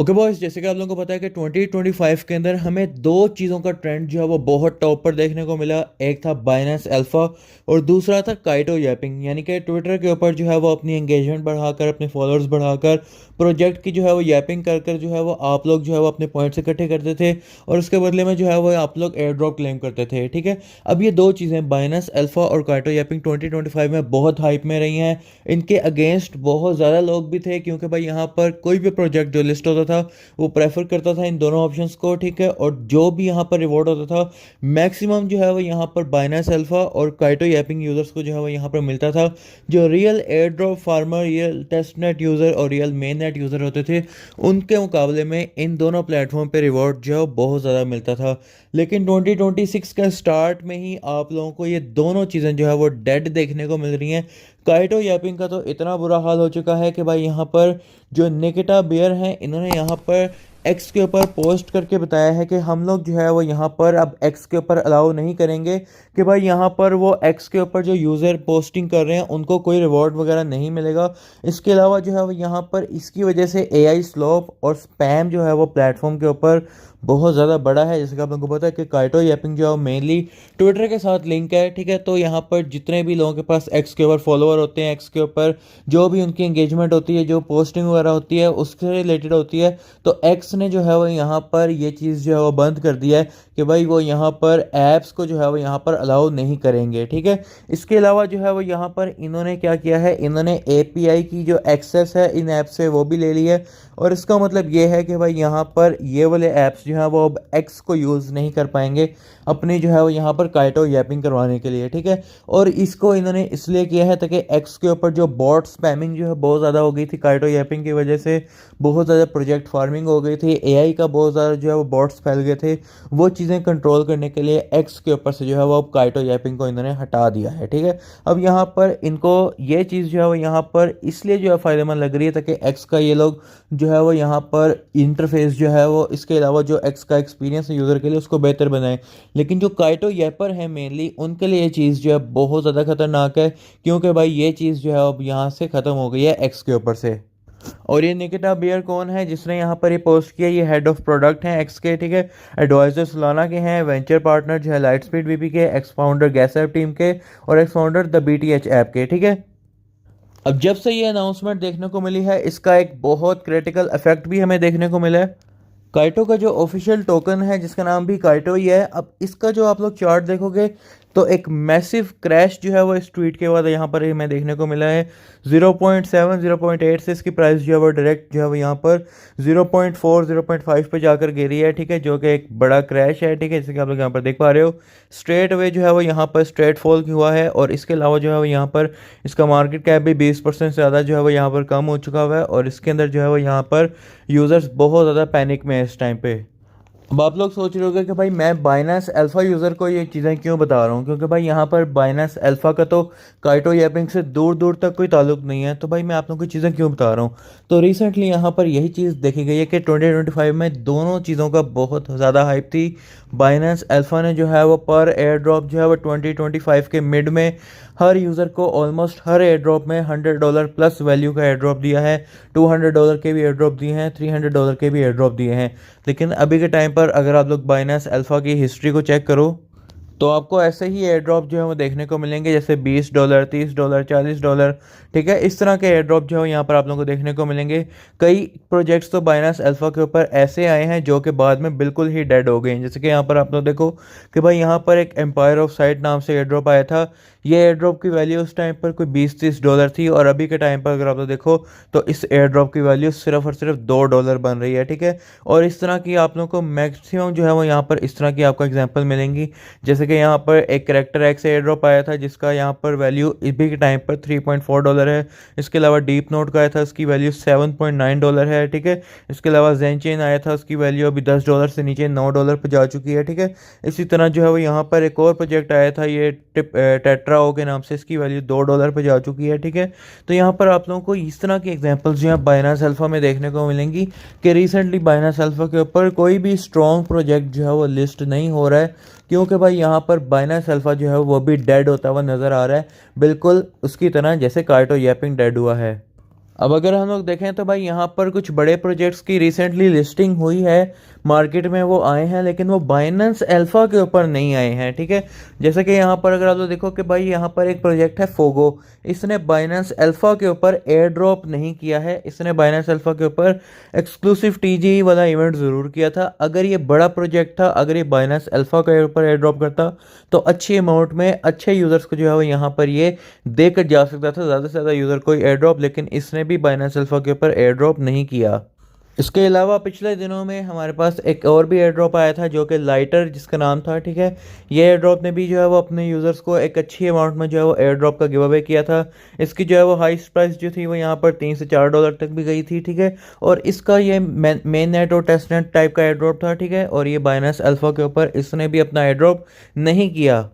Okay boys, जैसे कि आप लोगों को पता है कि 2025 के अंदर हमें दो चीज़ों का ट्रेंड जो है वो बहुत टॉप पर देखने को मिला। एक था बाइनेंस अल्फा और दूसरा था काइटो यैपिंग। यानी कि ट्विटर के ऊपर जो है वो अपनी एंगेजमेंट बढ़ाकर, अपने फॉलोअर्स बढ़ाकर, प्रोजेक्ट की जो है वो यैपिंग कर कर जो है वो आप लोग जो है वो अपने पॉइंट्स इकट्ठे करते थे और उसके बदले में जो है वो आप लोग एयर ड्रॉप क्लेम करते थे। ठीक है, अब ये दो चीज़ें बाइनेंस अल्फा और काइटो यैपिंग 2025 में बहुत हाइप में रही हैं। इनके अगेंस्ट बहुत ज़्यादा लोग भी थे, क्योंकि भाई यहाँ पर कोई भी प्रोजेक्ट जो लिस्ट होता था वो प्रेफर करता था इन दोनों ऑप्शंस को। ठीक है, और जो भी यहाँ पर रिवॉर्ड होता था मैक्सिमम जो है वो यहाँ पर बाइनेंस अल्फा और काइटो यैपिंग यूजर्स को जो है वो यहाँ पर मिलता था। जो real airdrop farmer, real testnet user और रियल मेन नेट यूज़र होते थे, उनके मुकाबले में इन दोनों प्लेटफॉर्म पे रिवॉर्ड जो है वो बहुत ज़्यादा मिलता था। लेकिन 2026 के स्टार्ट में ही आप लोगों को ये दोनों चीज़ें जो है वो डेड देखने को मिल रही हैं। काइटो यैपिंग का तो इतना बुरा हाल हो चुका है कि भाई यहाँ पर जो निकिता बियर हैं, इन्होंने यहाँ पर एक्स के ऊपर पोस्ट करके बताया है कि हम लोग जो है वो यहाँ पर अब एक्स के ऊपर अलाउ नहीं करेंगे कि भाई यहाँ पर वो एक्स के ऊपर जो यूज़र पोस्टिंग कर रहे हैं उनको कोई रिवॉर्ड वगैरह नहीं मिलेगा। इसके अलावा जो है वो यहाँ पर इसकी वजह से एआई स्लॉप और स्पैम जो है वो प्लेटफॉर्म के ऊपर बहुत ज़्यादा बड़ा है। जैसे कि आप लोगों को पता है कि काइटो यैपिंग जो है मेनली ट्विटर के साथ लिंक है। ठीक है, तो यहाँ पर जितने भी लोगों के पास एक्स के ऊपर फॉलोअर होते हैं, एक्स के ऊपर जो भी उनकी एंगेजमेंट होती है, जो पोस्टिंग वगैरह होती है उससे रिलेटेड होती है, तो एक्स ने जो है वो यहाँ पर ये चीज़ जो है वो बंद कर दिया है कि भाई वो यहाँ पर ऐप्स को जो है वो यहाँ पर अलाउ नहीं करेंगे। ठीक है, इसके अलावा जो है वो यहाँ पर इन्होंने क्या किया है, इन्होंने एपीआई की जो एक्सेस है इन ऐप से वो भी ले ली है। और इसका मतलब ये है कि भाई यहाँ पर ये वाले ऐप्स जो हैं वो अब एक्स को यूज़ नहीं कर पाएंगे अपनी जो है वो यहाँ पर काइटो यैपिंग करवाने के लिए। ठीक है, और इसको इन्होंने इसलिए किया है ताकि एक्स के ऊपर जो बॉट स्पैमिंग जो है बहुत ज़्यादा हो गई थी काइटो यैपिंग की वजह से, बहुत ज़्यादा प्रोजेक्ट फार्मिंग हो गई थी, एआई का बहुत ज़्यादा जो है वो बॉट्स फैल गए थे, वो चीज़ें कंट्रोल करने के लिए एक्स के ऊपर से जो है वो अब काइटो यैपिंग को इन्होंने हटा दिया है। ठीक है, अब यहाँ पर इनको ये चीज़ जो है वो यहाँ पर इसलिए जो है फ़ायदेमंद लग रही है ताकि एक्स का ये लोग जो है वो यहाँ पर इंटरफेस जो है वो, इसके अलावा जो एक्स का एक्सपीरियंस है यूज़र के लिए उसको बेहतर बनाए। लेकिन जो काइटो यैपर है मेनली उनके लिए ये चीज़ जो है बहुत ज़्यादा खतरनाक है, क्योंकि भाई ये चीज़ जो है अब यहाँ से ख़त्म हो गई है एक्स के ऊपर से। और ये निकिता बियर कौन है जिसने यहाँ पर ये पोस्ट किया, ये हेड ऑफ प्रोडक्ट हैं एक्स के। ठीक है, एडवाइजर सोलाना के हैं, वेंचर पार्टनर जो है लाइट स्पीड वीपी के, x founder gas app team के और x founder the BTH app के। ठीक है, अब जब से ये अनाउंसमेंट देखने को मिली है इसका एक बहुत क्रिटिकल इफेक्ट भी हमें देखने को मिला है। काइटो का जो ऑफिशियल टोकन है जिसका नाम भी काइटो ही है, अब इसका जो आप लोग चार्ट देखोगे तो एक मैसिव क्रैश जो है वो इस ट्वीट के बाद यहाँ पर हमें देखने को मिला है। 0.7 0.8 से इसकी प्राइस जो है वो डायरेक्ट जो है वो यहाँ पर 0.4 0.5 पे जाकर गिरी है। ठीक है, जो कि एक बड़ा क्रैश है। ठीक है, जैसे कि आप लोग यहाँ पर देख पा रहे हो, स्ट्रेट वे जो है वो यहाँ पर स्ट्रेट फॉल हुआ है और इसके अलावा जो है वो यहाँ पर इसका मार्केट कैप भी 20% से ज़्यादा जो है वो यहाँ पर कम हो चुका हुआ है और इसके अंदर जो है वो यहाँ पर यूज़र्स बहुत ज़्यादा पैनिक में है इस टाइम पे। अब आप लोग सोच रहे होंगे कि भाई मैं बाइनेंस अल्फ़ा यूज़र को ये चीज़ें क्यों बता रहा हूँ, क्योंकि भाई यहाँ पर बाइनेंस अल्फ़ा का तो काइटो यैपिंग से दूर दूर तक कोई ताल्लुक नहीं है। तो भाई मैं आप लोगों को चीज़ें क्यों बता रहा हूँ, तो रिसेंटली यहाँ पर यही चीज़ देखी गई है कि 2025 में दोनों चीज़ों का बहुत ज़्यादा हाइप थी। बाइनेंस अल्फ़ा ने जो है वो पर एयर ड्रॉप जो है वो 2025 के मिड में हर यूज़र को ऑलमोस्ट हर एयर ड्रॉप में $100 प्लस वैल्यू का एयर ड्रॉप दिया है। $200 के भी एयर ड्रॉप दिए हैं, $300 के भी एयर ड्रॉप दिए हैं। लेकिन अभी के टाइम पर अगर आप लोग बाइनेंस अल्फ़ा की हिस्ट्री को चेक करो तो आपको ऐसे ही एयर ड्रॉप जो है वो देखने को मिलेंगे, जैसे $20 $30 $40। ठीक है, इस तरह के एयर ड्रॉप जो है यहाँ पर आप लोगों को देखने को मिलेंगे। कई प्रोजेक्ट्स तो बाइनेंस अल्फ़ा के ऊपर ऐसे आए हैं जो कि बाद में बिल्कुल ही डेड हो गए हैं। जैसे कि यहाँ पर आप लोग देखो कि भाई यहाँ पर एक एम्पायर ऑफ साइट नाम से एयर ड्रॉप आया था। ये एयर ड्रॉप की वैल्यू उस टाइम पर कोई $20-30 थी और अभी के टाइम पर अगर आप लोग देखो तो इस एयर ड्रॉप की वैल्यू सिर्फ और सिर्फ $2 बन रही है। ठीक है, और इस तरह की आप लोगों को मैक्सिमम जो है वो यहाँ पर इस तरह की आपको एग्जांपल मिलेंगी। जैसे कि यहाँ पर एक करेक्टर एक्स एयर ड्रॉप आया था जिसका यहाँ पर वैल्यू अभी के टाइम पर $3.4 है। इसके अलावा डीप नोट का आया था, उसकी वैल्यू $7.9 है। ठीक है, इसके अलावा जेनचेन आया था, उसकी वैल्यू अभी $10 से नीचे $9 पर जा चुकी है। ठीक है, इसी तरह जो है वो यहाँ पर एक और प्रोजेक्ट आया था ये टेट्राओ के नाम से, इसकी वैल्यू $2 पे जा चुकी है। ठीक है, तो यहाँ पर आप लोगों को इस तरह की एग्जांपल्स जो है बाइनेंस अल्फ़ा में देखने को मिलेंगी कि रिसेंटली बाइनेंस अल्फ़ा के ऊपर कोई भी स्ट्रॉन्ग प्रोजेक्ट जो है वो लिस्ट नहीं हो रहा है, क्योंकि भाई यहाँ पर बाइनेंस अल्फ़ा जो है वो भी डेड होता हुआ नज़र आ रहा है, बिल्कुल उसकी तरह जैसे काइटो यैपिंग डेड हुआ है। अब अगर हम लोग देखें तो भाई यहाँ पर कुछ बड़े प्रोजेक्ट्स की रिसेंटली लिस्टिंग हुई है मार्केट में, वो आए हैं, लेकिन वो बाइनेंस अल्फा के ऊपर नहीं आए हैं, ठीक है। जैसे कि यहाँ पर अगर आप लोग देखो कि भाई यहाँ पर एक प्रोजेक्ट है फोगो, इसने बाइनेंस अल्फा के ऊपर एयर ड्रॉप नहीं किया है, इसने बाइनेंस अल्फा के ऊपर एक्सक्लूसिव टीजी वाला इवेंट ज़रूर किया था। अगर ये बड़ा प्रोजेक्ट था, अगर ये बाइनेंस अल्फा के ऊपर एयर ड्रॉप करता तो अच्छी अमाउंट में अच्छे यूज़र्स को जो है वो यहाँ पर ये देकर जा सकता था, ज़्यादा से ज़्यादा यूज़र को एयर ड्रॉप, लेकिन इसने भी बाइनेंस अल्फा के ऊपर एयर ड्रॉप नहीं किया। इसके अलावा पिछले दिनों में हमारे पास एक और भी एयर ड्रॉप आया था जो कि लाइटर जिसका नाम था, ठीक है। ये एयर ड्रॉप ने भी जो है वो अपने यूज़र्स को एक अच्छी अमाउंट में जो है वो एयर ड्रॉप का गिव अवे किया था। इसकी जो है वो हाईएस्ट प्राइस जो थी वो यहाँ पर $3 से $4 तक भी गई थी, ठीक है। और इसका ये मेन नेट और टेस्ट नेट टाइप का एयर ड्रॉप था, ठीक है। और ये बाइनेंस अल्फा के ऊपर इसने भी अपना एयर ड्रॉप नहीं किया।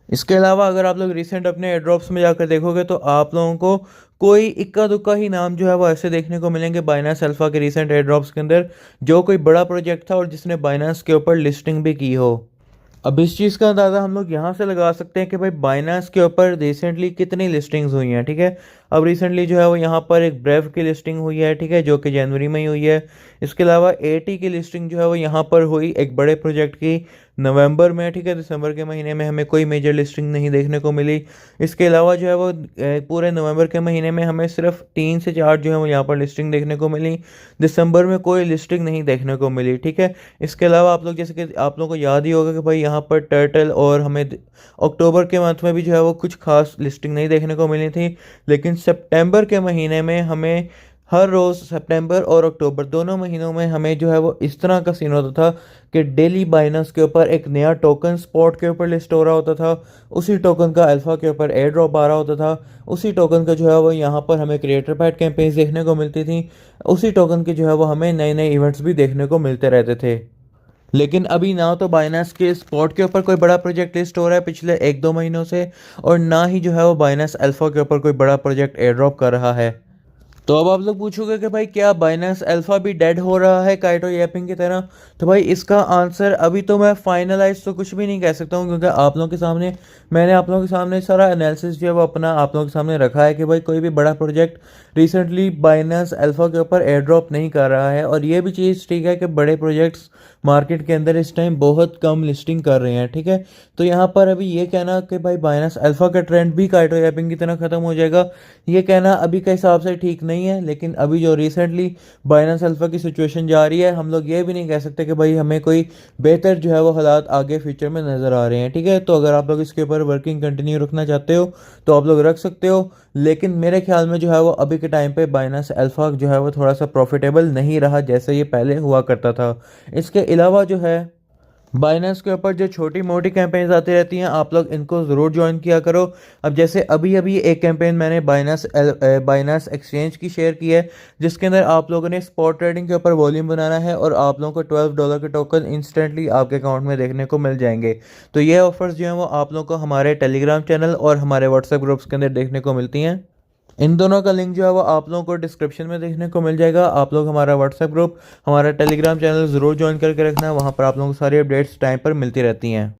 इसके अलावा अगर आप लोग रिसेंट अपने एयरड्रॉप्स में जाकर देखोगे तो आप लोगों को कोई इक्का दुक्का ही नाम जो है वो ऐसे देखने को मिलेंगे बाइनेंस अल्फा के रिसेंट एयरड्रॉप्स के अंदर, जो कोई बड़ा प्रोजेक्ट था और जिसने बाइनेंस के ऊपर लिस्टिंग भी की हो। अब इस चीज़ का अंदाज़ा हम लोग यहाँ से लगा सकते हैं कि भाई बाइनेंस के ऊपर रिसेंटली कितनी लिस्टिंग्स हुई हैं, ठीक है। अब रिसेंटली जो है वो यहाँ पर एक ब्रेव की लिस्टिंग हुई है, ठीक है, जो कि जनवरी में ही हुई है। इसके अलावा एटी की लिस्टिंग जो है वो यहाँ पर हुई एक बड़े प्रोजेक्ट की नवंबर में, ठीक है। दिसंबर के महीने में हमें कोई मेजर लिस्टिंग नहीं देखने को मिली। इसके अलावा जो है वो पूरे नवंबर के महीने में हमें सिर्फ 3 से 4 जो है वो यहाँ पर लिस्टिंग देखने को मिली। दिसंबर में कोई लिस्टिंग नहीं देखने को मिली, ठीक है। इसके अलावा आप लोग जैसे कि आप लोगों को याद ही होगा कि भाई यहाँ पर टर्टल और हमें अक्टूबर के मंथ में भी जो है वो कुछ खास लिस्टिंग नहीं देखने को मिली थी। लेकिन सितंबर के महीने में हमें हर रोज़, सितंबर और अक्टूबर दोनों महीनों में हमें जो है वो इस तरह का सीन होता था कि डेली बाइनेंस के ऊपर एक नया टोकन स्पॉट के ऊपर लिस्ट हो रहा होता था, उसी टोकन का अल्फा के ऊपर एयर ड्रॉप आ रहा होता था, उसी टोकन का जो है वो यहाँ पर हमें क्रिएटर पैड कैंपेन्स देखने को मिलती थी, उसी टोकन के जो है वो हमें नए नए इवेंट्स भी देखने को मिलते रहते थे। लेकिन अभी ना तो बाइनेंस के स्पॉट के ऊपर कोई बड़ा प्रोजेक्ट लिस्ट हो रहा है पिछले 1-2 महीनों से, और ना ही जो है वो बाइनेंस अल्फा के ऊपर कोई बड़ा प्रोजेक्ट एयर ड्रॉप कर रहा है। तो अब आप लोग पूछोगे कि भाई क्या बाइनेंस अल्फा भी डेड हो रहा है काइटो यापिंग की तरह। तो भाई इसका आंसर अभी तो मैं फाइनलाइज तो कुछ भी नहीं कह सकता हूँ, क्योंकि आप लोगों के सामने मैंने आप लोगों के सामने सारा एनालिसिस जो है वो अपना आप लोगों के सामने रखा है कि भाई कोई भी बड़ा प्रोजेक्ट रिसेंटली बाइनेंस अल्फा के ऊपर एयर ड्रॉप नहीं कर रहा है। और ये भी चीज़ ठीक है कि बड़े प्रोजेक्ट्स मार्केट के अंदर इस टाइम बहुत कम लिस्टिंग कर रहे हैं, ठीक है। तो यहाँ पर अभी ये कहना कि भाई बाइनेंस अल्फा का ट्रेंड भी काइटो यापिंग की तरह ख़त्म हो जाएगा, ये कहना अभी के हिसाब से ठीक नहीं है। लेकिन अभी जो रिसेंटली बाइनेंस अल्फा की सिचुएशन जा रही है, हम लोग ये भी नहीं कह सकते कि भाई हमें कोई बेहतर जो है वो हालात आगे फ्यूचर में नज़र आ रहे हैं, ठीक है। तो अगर आप लोग इसके ऊपर वर्किंग कंटिन्यू रखना चाहते हो तो आप लोग रख सकते हो, लेकिन मेरे ख्याल में जो है वो अभी के टाइम पे बाइनेंस अल्फा जो है वो थोड़ा सा प्रॉफिटेबल नहीं रहा जैसे ये पहले हुआ करता था। इसके अलावा जो है बाइनेंस के ऊपर जो छोटी मोटी कैंपेन्स आती रहती हैं, आप लोग इनको ज़रूर ज्वाइन किया करो। अब जैसे अभी अभी एक कैंपेन मैंने बाइनेंस एक्सचेंज की शेयर की है, जिसके अंदर आप लोगों ने स्पॉट ट्रेडिंग के ऊपर वॉल्यूम बनाना है और आप लोगों को $12 के टोकन इंस्टेंटली आपके अकाउंट में देखने को मिल जाएंगे। तो ये ऑफर्स जो हैं वो आप लोगों को हमारे टेलीग्राम चैनल और हमारे व्हाट्सएप ग्रुप्स के अंदर देखने को मिलती हैं। इन दोनों का लिंक जो है वो आप लोगों को डिस्क्रिप्शन में देखने को मिल जाएगा। आप लोग हमारा व्हाट्सएप ग्रुप, हमारा टेलीग्राम चैनल ज़रूर ज्वाइन करके रखना, वहाँ पर आप लोगों को सारी अपडेट्स टाइम पर मिलती रहती हैं।